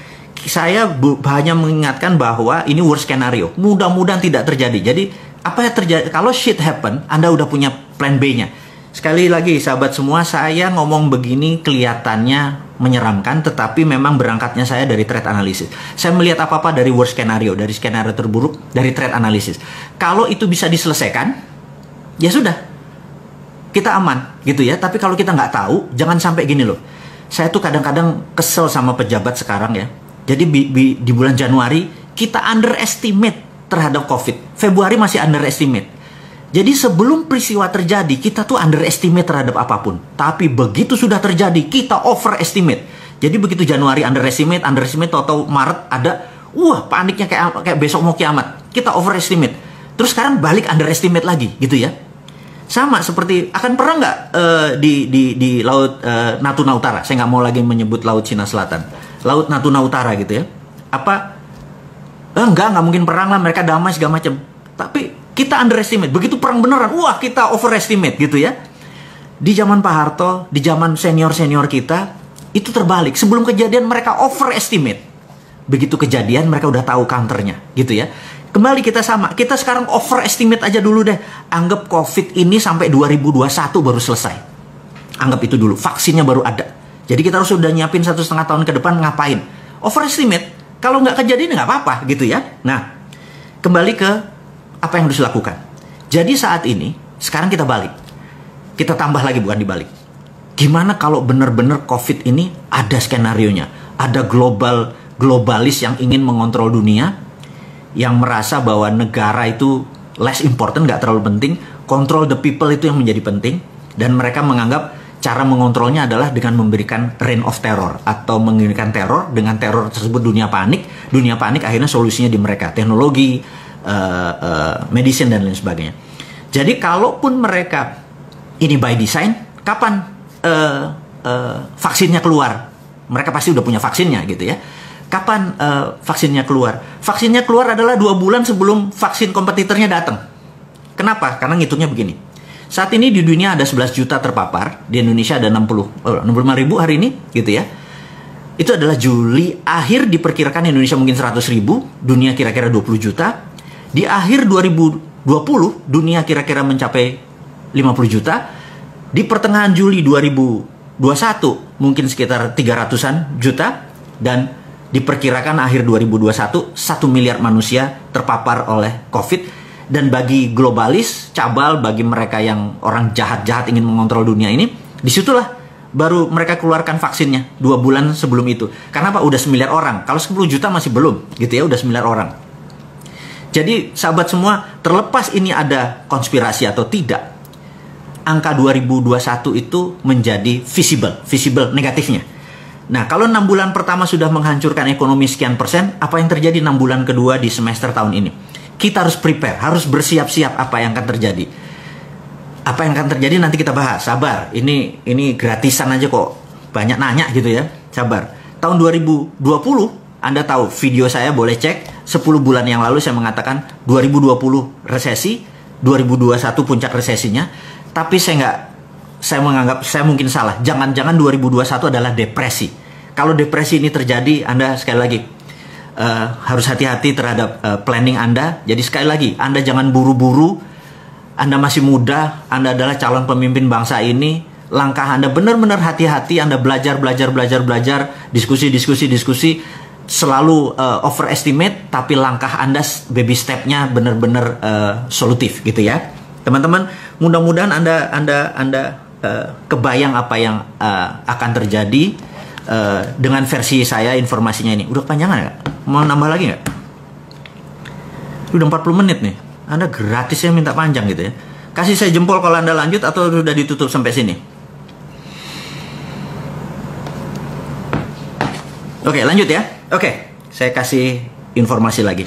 Speaker 1: Saya hanya mengingatkan bahwa ini worst scenario, mudah-mudahan tidak terjadi. Jadi apa yang terjadi, kalau shit happen, Anda udah punya plan B-nya. Sekali lagi sahabat semua, saya ngomong begini kelihatannya menyeramkan, tetapi memang berangkatnya saya dari trend analysis. Saya melihat apa-apa dari worst scenario, dari skenario terburuk, dari trend analysis. Kalau itu bisa diselesaikan, ya sudah, kita aman gitu ya. Tapi kalau kita nggak tahu, jangan sampai gini loh. Saya tuh kadang-kadang kesel sama pejabat sekarang ya. Jadi di bulan Januari kita underestimate terhadap COVID. Februari masih underestimate. Jadi sebelum peristiwa terjadi, kita tuh underestimate terhadap apapun. Tapi begitu sudah terjadi, kita overestimate. Jadi begitu Januari underestimate, atau Maret ada, wah paniknya kayak besok mau kiamat. Kita overestimate. Terus sekarang balik underestimate lagi, gitu ya. Sama seperti, akan pernah nggak di Laut Natuna Utara? Saya nggak mau lagi menyebut Laut Cina Selatan. Laut Natuna Utara gitu ya. Nggak mungkin perang lah, mereka damai segala macam. Tapi kita underestimate, begitu perang beneran, wah kita overestimate gitu ya. Di zaman Pak Harto, di zaman senior-senior kita, itu terbalik. Sebelum kejadian mereka overestimate. Begitu kejadian mereka udah tahu counternya gitu ya. Kembali kita sama, kita sekarang overestimate aja dulu deh. Anggap COVID ini sampai 2021 baru selesai. Anggap itu dulu, vaksinnya baru ada. Jadi kita harus sudah nyiapin 1,5 tahun ke depan ngapain. Overestimate, kalau nggak kejadian nggak apa-apa gitu ya. Nah, kembali ke apa yang harus dilakukan. Jadi saat ini, sekarang kita balik. Kita tambah lagi, bukan dibalik. Gimana kalau benar-benar COVID ini ada skenarionya? Ada globalis yang ingin mengontrol dunia, yang merasa bahwa negara itu less important, nggak terlalu penting. Control the people itu yang menjadi penting. Dan mereka menganggap cara mengontrolnya adalah dengan memberikan reign of terror. Atau mengirimkan teror, dengan teror tersebut dunia panik. Dunia panik akhirnya solusinya di mereka. Teknologi, medicine dan lain sebagainya. Jadi kalaupun mereka ini by design, kapan vaksinnya keluar? Mereka pasti udah punya vaksinnya gitu ya. Kapan vaksinnya keluar? Vaksinnya keluar adalah 2 bulan sebelum vaksin kompetitornya datang. Kenapa? Karena ngitungnya begini. Saat ini di dunia ada 11 juta terpapar, di Indonesia ada 65 ribu hari ini gitu ya. Itu adalah Juli, akhir diperkirakan Indonesia mungkin 100 ribu, dunia kira-kira 20 juta. Di akhir 2020, dunia kira-kira mencapai 50 juta. Di pertengahan Juli 2021, mungkin sekitar 300-an juta. Dan diperkirakan akhir 2021, 1 miliar manusia terpapar oleh COVID. Dan bagi globalis, cabal, bagi mereka yang orang jahat-jahat ingin mengontrol dunia ini, disitulah baru mereka keluarkan vaksinnya 2 bulan sebelum itu. Karena apa? Udah 9 miliar orang. Kalau 10 juta masih belum, gitu ya, udah 9 miliar orang. Jadi sahabat semua, terlepas ini ada konspirasi atau tidak, angka 2021 itu menjadi visible negatifnya. Nah, kalau 6 bulan pertama sudah menghancurkan ekonomi sekian persen, apa yang terjadi 6 bulan kedua di semester tahun ini? Kita harus prepare, harus bersiap-siap apa yang akan terjadi. Apa yang akan terjadi nanti kita bahas, sabar. Ini gratisan aja kok, banyak nanya gitu ya, sabar. Tahun 2020, Anda tahu video saya, boleh cek, 10 bulan yang lalu saya mengatakan 2020 resesi, 2021 puncak resesinya. Tapi saya menganggap saya mungkin salah. Jangan-jangan 2021 adalah depresi. Kalau depresi ini terjadi, Anda sekali lagi harus hati-hati terhadap planning Anda. Jadi sekali lagi, Anda jangan buru-buru. Anda masih muda, Anda adalah calon pemimpin bangsa ini. langkah Anda benar-benar hati-hati, Anda belajar, diskusi, selalu overestimate, tapi langkah Anda baby stepnya benar-benar solutif gitu ya. Teman-teman, mudah-mudahan Anda kebayang apa yang akan terjadi dengan versi saya informasinya ini. Udah kepanjangan nggak? Mau nambah lagi nggak? Udah 40 menit nih. Anda gratis ya minta panjang gitu ya. Kasih saya jempol kalau Anda lanjut atau sudah ditutup sampai sini. Oke, lanjut ya. Oke, saya kasih informasi lagi.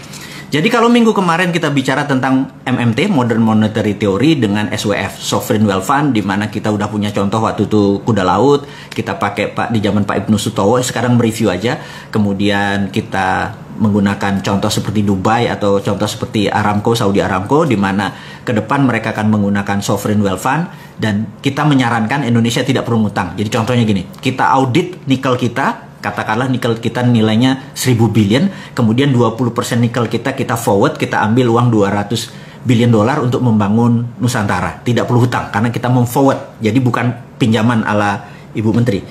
Speaker 1: Jadi kalau minggu kemarin kita bicara tentang MMT, Modern Monetary Theory, dengan SWF, Sovereign Wealth Fund, di mana kita udah punya contoh waktu itu kuda laut, kita pakai di zaman Pak Ibnu Sutowo, sekarang mereview aja. Kemudian kita menggunakan contoh seperti Dubai atau contoh seperti Aramco, Saudi Aramco, di mana ke depan mereka akan menggunakan Sovereign Wealth Fund, dan kita menyarankan Indonesia tidak perlu ngutang. Jadi contohnya gini, kita audit nikel kita, katakanlah nikel kita nilainya 1000 billion, kemudian 20% nikel kita forward, kita ambil uang 200 billion dolar untuk membangun Nusantara. Tidak perlu hutang karena kita forward. Jadi bukan pinjaman ala Ibu Menteri.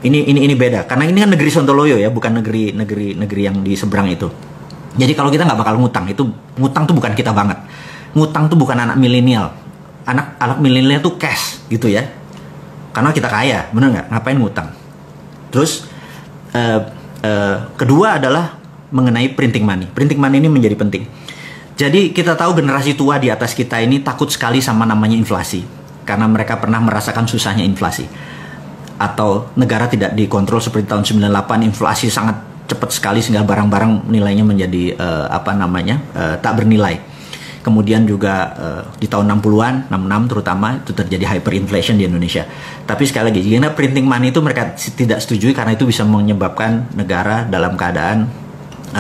Speaker 1: Ini beda karena ini kan negeri Sontoloyo ya, bukan negeri yang di seberang itu. Jadi kalau kita nggak bakal ngutang, ngutang tuh bukan kita banget. Ngutang tuh bukan anak milenial. Anak milenial tuh cash gitu ya. Karena kita kaya, bener nggak? Ngapain ngutang? Terus kedua adalah mengenai printing money. Printing money ini menjadi penting. Jadi kita tahu generasi tua di atas kita ini takut sekali sama namanya inflasi, karena mereka pernah merasakan susahnya inflasi. Atau negara tidak dikontrol seperti tahun 98, inflasi sangat cepat sekali sehingga barang-barang nilainya menjadi tak bernilai. Kemudian juga di tahun 60-an, 66 terutama, itu terjadi hyperinflation di Indonesia. Tapi sekali lagi, karena printing money itu mereka tidak setujui karena itu bisa menyebabkan negara dalam keadaan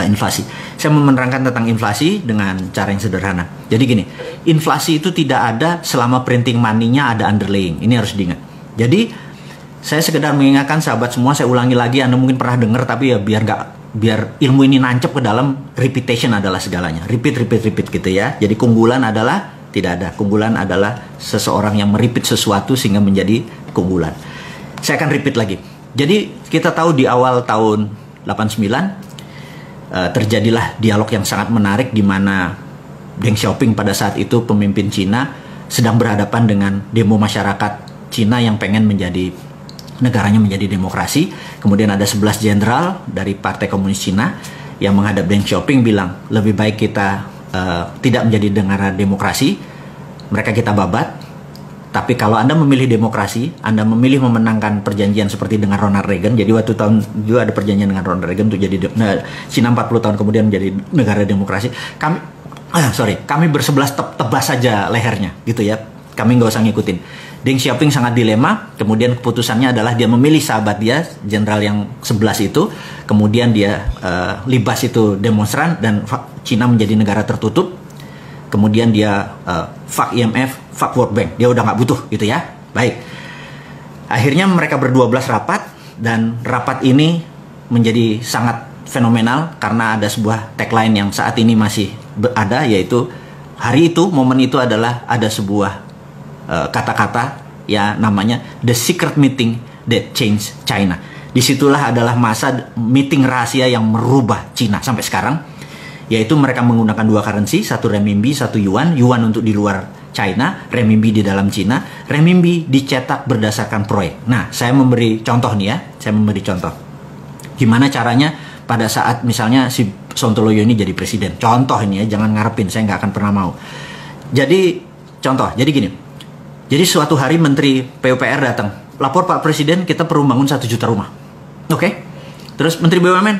Speaker 1: inflasi. Saya mau menerangkan tentang inflasi dengan cara yang sederhana. Jadi gini, inflasi itu tidak ada selama printing money-nya ada underlying. Ini harus diingat. Jadi, saya sekedar mengingatkan sahabat semua, saya ulangi lagi, Anda mungkin pernah dengar, tapi ya biar ilmu ini nancep ke dalam, repetition adalah segalanya. Repeat gitu ya. Jadi keunggulan adalah tidak ada. Keunggulan adalah seseorang yang merepeat sesuatu sehingga menjadi keunggulan. Saya akan repeat lagi. Jadi kita tahu di awal tahun 89 terjadilah dialog yang sangat menarik di mana Deng Xiaoping pada saat itu pemimpin Cina sedang berhadapan dengan demo masyarakat Cina yang pengen negaranya menjadi demokrasi. Kemudian ada 11 jenderal dari Partai Komunis Cina yang menghadap Deng Xiaoping bilang, lebih baik kita tidak menjadi negara demokrasi, mereka kita babat. Tapi kalau Anda memilih demokrasi, Anda memilih memenangkan perjanjian seperti dengan Ronald Reagan. Jadi waktu tahun juga ada perjanjian dengan Ronald Reagan untuk jadi Cina 40 tahun kemudian menjadi negara demokrasi. Kami bersebelas tebas saja lehernya gitu ya. Kami nggak usah ngikutin. Deng Xiaoping sangat dilema, kemudian keputusannya adalah dia memilih sahabat dia, jenderal yang 11 itu, kemudian dia libas itu demonstran dan Cina menjadi negara tertutup, kemudian dia fuck IMF, fuck World Bank, dia udah nggak butuh gitu ya. Baik, akhirnya mereka ber-12 rapat, dan rapat ini menjadi sangat fenomenal karena ada sebuah tagline yang saat ini masih ada, yaitu hari itu, momen itu adalah ada sebuah kata-kata ya namanya the secret meeting that changed China. Disitulah adalah masa meeting rahasia yang merubah Cina sampai sekarang, yaitu mereka menggunakan dua currency, satu renminbi, satu yuan. Yuan untuk di luar China, renminbi di dalam Cina. Renminbi dicetak berdasarkan proyek. Nah, saya memberi contoh nih ya, saya memberi contoh gimana caranya pada saat misalnya si Sontoloyo ini jadi presiden. Contoh ini ya, jangan ngarepin, saya nggak akan pernah mau. Jadi contoh, jadi gini. Jadi suatu hari Menteri PUPR datang, lapor Pak Presiden, kita perlu bangun 1 juta rumah. Oke? Terus Menteri BUMN,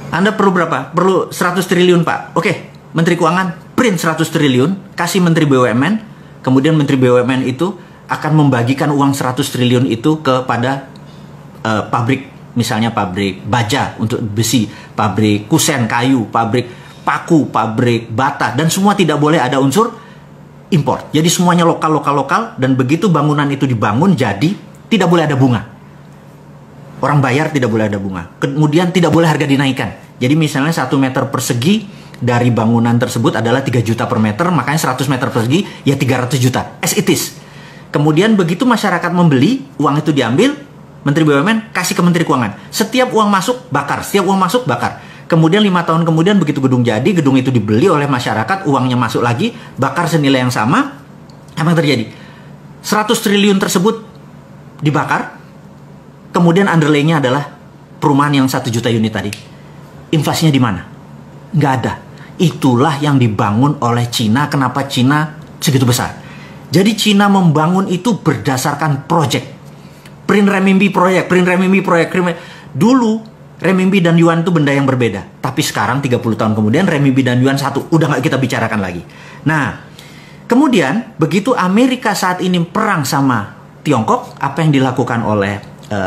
Speaker 1: Anda perlu berapa? Perlu 100 triliun Pak. Oke, Menteri Keuangan, print 100 triliun, kasih Menteri BUMN, kemudian Menteri BUMN itu akan membagikan uang 100 triliun itu kepada pabrik, misalnya pabrik baja untuk besi, pabrik kusen kayu, pabrik paku, pabrik bata, dan semua tidak boleh ada unsur impor. Jadi semuanya lokal, dan begitu bangunan itu dibangun jadi tidak boleh ada bunga. Orang bayar tidak boleh ada bunga. Kemudian tidak boleh harga dinaikkan. Jadi misalnya 1 meter persegi dari bangunan tersebut adalah 3 juta per meter, makanya 100 meter persegi ya 300 juta. As it is. Kemudian begitu masyarakat membeli, uang itu diambil, Menteri BUMN kasih ke Menteri Keuangan. Setiap uang masuk, bakar. Setiap uang masuk, bakar. Kemudian 5 tahun kemudian begitu gedung jadi, gedung itu dibeli oleh masyarakat, uangnya masuk lagi, bakar senilai yang sama. Apa yang terjadi? 100 triliun tersebut dibakar. Kemudian underlay-nya adalah perumahan yang 1 juta unit tadi. Inflasinya di mana? Nggak ada. Itulah yang dibangun oleh Cina. Kenapa Cina segitu besar? Jadi Cina membangun itu berdasarkan project. Print renminbi proyek. Dulu renminbi dan yuan itu benda yang berbeda. Tapi sekarang 30 tahun kemudian renminbi dan yuan satu. Udah nggak kita bicarakan lagi. Nah, kemudian begitu Amerika saat ini perang sama Tiongkok, apa yang dilakukan oleh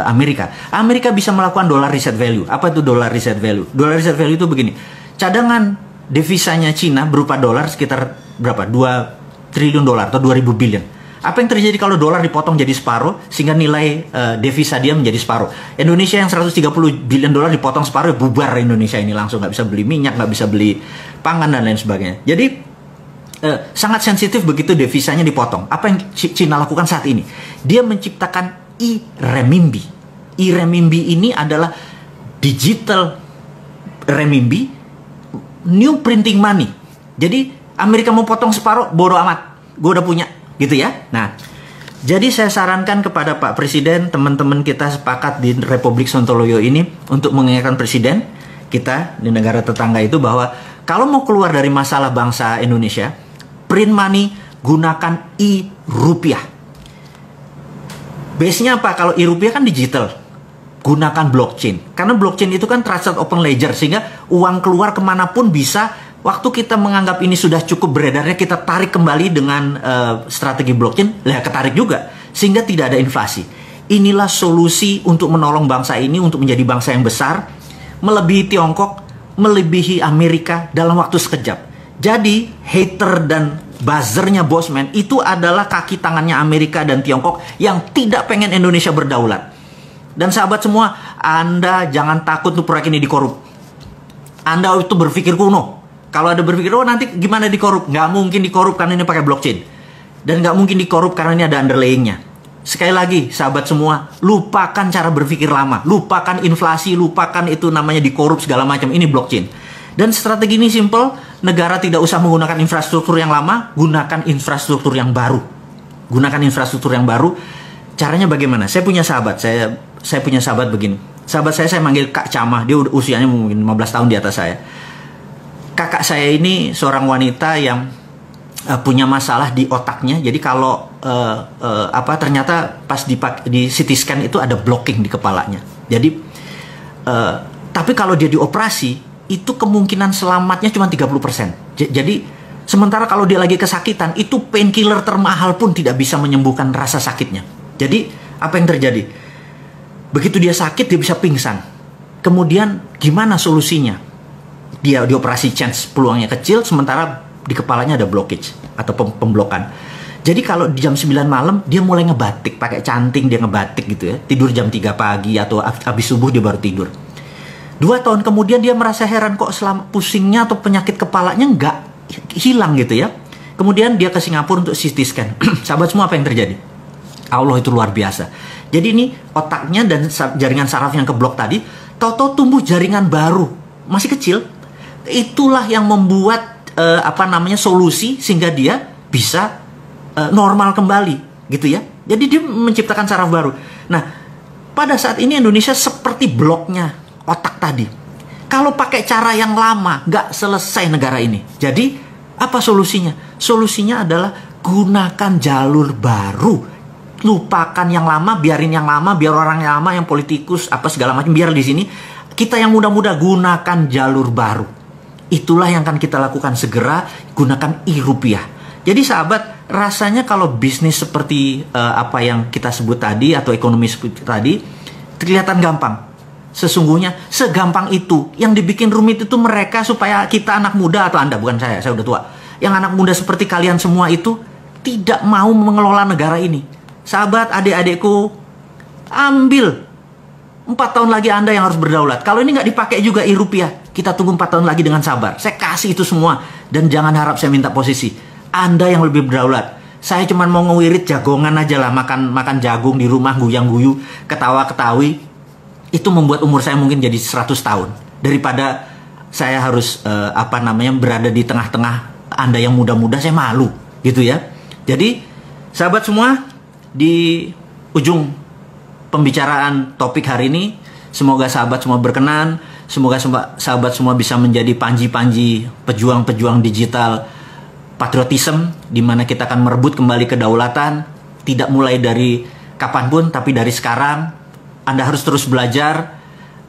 Speaker 1: Amerika? Amerika bisa melakukan dollar reserve value. Apa itu dollar reserve value? Dollar reserve value itu begini. Cadangan devisanya Cina berupa dolar sekitar berapa? 2 triliun dolar atau 2000 billion. Apa yang terjadi kalau dolar dipotong jadi separuh sehingga nilai devisa dia menjadi separuh? Indonesia yang 130 billion dolar dipotong separuh, bubar Indonesia ini langsung, nggak bisa beli minyak, nggak bisa beli pangan dan lain sebagainya. Jadi sangat sensitif begitu devisanya dipotong. Apa yang Cina lakukan saat ini? Dia menciptakan e-renminbi. E-renminbi ini adalah digital renminbi, new printing money. Jadi Amerika mau potong separuh, bodo amat, gue udah punya, gitu ya. Nah, jadi saya sarankan kepada Pak Presiden, teman-teman kita sepakat di Republik Sontoloyo ini untuk mengingatkan Presiden kita di negara tetangga itu bahwa kalau mau keluar dari masalah bangsa Indonesia, print money, gunakan e-rupiah. Base-nya apa? Kalau e-rupiah kan digital, gunakan blockchain. Karena blockchain itu kan trusted open ledger, sehingga uang keluar kemanapun bisa. Waktu kita menganggap ini sudah cukup beredarnya, kita tarik kembali dengan strategi blockchain, ketarik juga. Sehingga tidak ada inflasi. Inilah solusi untuk menolong bangsa ini untuk menjadi bangsa yang besar, melebihi Tiongkok, melebihi Amerika dalam waktu sekejap. Jadi, hater dan buzzernya Bosman itu adalah kaki tangannya Amerika dan Tiongkok yang tidak pengen Indonesia berdaulat. Dan sahabat semua, Anda jangan takut untuk proyek ini dikorup. Anda itu berpikir kuno. Kalau ada berpikir, oh nanti gimana dikorup? Nggak mungkin dikorup karena ini pakai blockchain. Dan nggak mungkin dikorup karena ini ada underlayingnya. Sekali lagi, sahabat semua, lupakan cara berpikir lama. Lupakan inflasi, lupakan itu namanya dikorup segala macam. Ini blockchain. Dan strategi ini simple, negara tidak usah menggunakan infrastruktur yang lama, gunakan infrastruktur yang baru. Gunakan infrastruktur yang baru. Caranya bagaimana? Saya punya sahabat, saya punya sahabat begini. Sahabat saya manggil Kak Camah, dia usianya mungkin 15 tahun di atas saya. Kakak saya ini seorang wanita yang punya masalah di otaknya. Jadi kalau ternyata pas di CT scan itu ada blocking di kepalanya. Jadi tapi kalau dia dioperasi itu kemungkinan selamatnya cuma 30%. Jadi sementara kalau dia lagi kesakitan itu painkiller termahal pun tidak bisa menyembuhkan rasa sakitnya. Jadi apa yang terjadi? Begitu dia sakit dia bisa pingsan. Kemudian gimana solusinya? Dia dioperasi chance peluangnya kecil, sementara di kepalanya ada blockage atau pemblokan. Jadi kalau di jam 9 malam dia mulai ngebatik, pakai canting dia ngebatik gitu ya. Tidur jam 3 pagi atau habis subuh dia baru tidur. 2 tahun kemudian dia merasa heran kok selama pusingnya atau penyakit kepalanya nggak hilang gitu ya. Kemudian dia ke Singapura untuk CT scan. Sahabat semua, apa yang terjadi? Allah itu luar biasa. Jadi ini otaknya dan jaringan saraf yang keblok tadi, tahu-tahu tumbuh jaringan baru, masih kecil. Itulah yang membuat solusi sehingga dia bisa normal kembali gitu ya. Jadi dia menciptakan saraf baru. Nah, pada saat ini Indonesia seperti bloknya otak tadi. Kalau pakai cara yang lama nggak selesai negara ini. Jadi apa solusinya? Solusinya adalah gunakan jalur baru. Lupakan yang lama, biarin yang lama, biar orang yang lama, yang politikus apa segala macam biar di sini. Kita yang muda-muda gunakan jalur baru. Itulah yang akan kita lakukan segera, gunakan e-rupiah. Jadi sahabat, rasanya kalau bisnis seperti apa yang kita sebut tadi atau ekonomi seperti tadi kelihatan gampang. Sesungguhnya segampang itu. Yang dibikin rumit itu mereka supaya kita anak muda atau Anda, bukan saya udah tua. Yang anak muda seperti kalian semua itu tidak mau mengelola negara ini. Sahabat, adik-adikku, ambil 4 tahun lagi Anda yang harus berdaulat. Kalau ini nggak dipakai juga e-rupiah, kita tunggu 4 tahun lagi dengan sabar. Saya kasih itu semua. Dan jangan harap saya minta posisi. Anda yang lebih berdaulat. Saya cuma mau ngewirit jagongan aja lah, makan jagung di rumah, guyang-guyu, ketawa-ketawi. Itu membuat umur saya mungkin jadi 100 tahun. Daripada saya harus berada di tengah-tengah Anda yang muda-muda, saya malu gitu ya. Jadi sahabat semua, di ujung pembicaraan topik hari ini, semoga sahabat semua berkenan, semoga sahabat semua bisa menjadi panji-panji pejuang-pejuang digital patriotism, di mana kita akan merebut kembali kedaulatan, tidak mulai dari kapanpun, tapi dari sekarang. Anda harus terus belajar,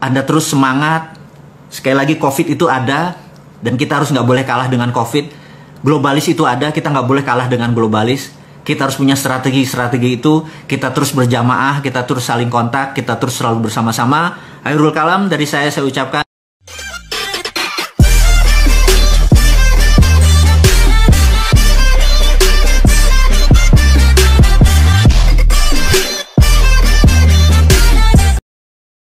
Speaker 1: Anda terus semangat. Sekali lagi, COVID itu ada, dan kita harus nggak boleh kalah dengan COVID. Globalis itu ada, kita nggak boleh kalah dengan globalis. Kita harus punya strategi itu, kita terus berjamaah, kita terus saling kontak, kita terus selalu bersama-sama. Akhirul kalam dari saya ucapkan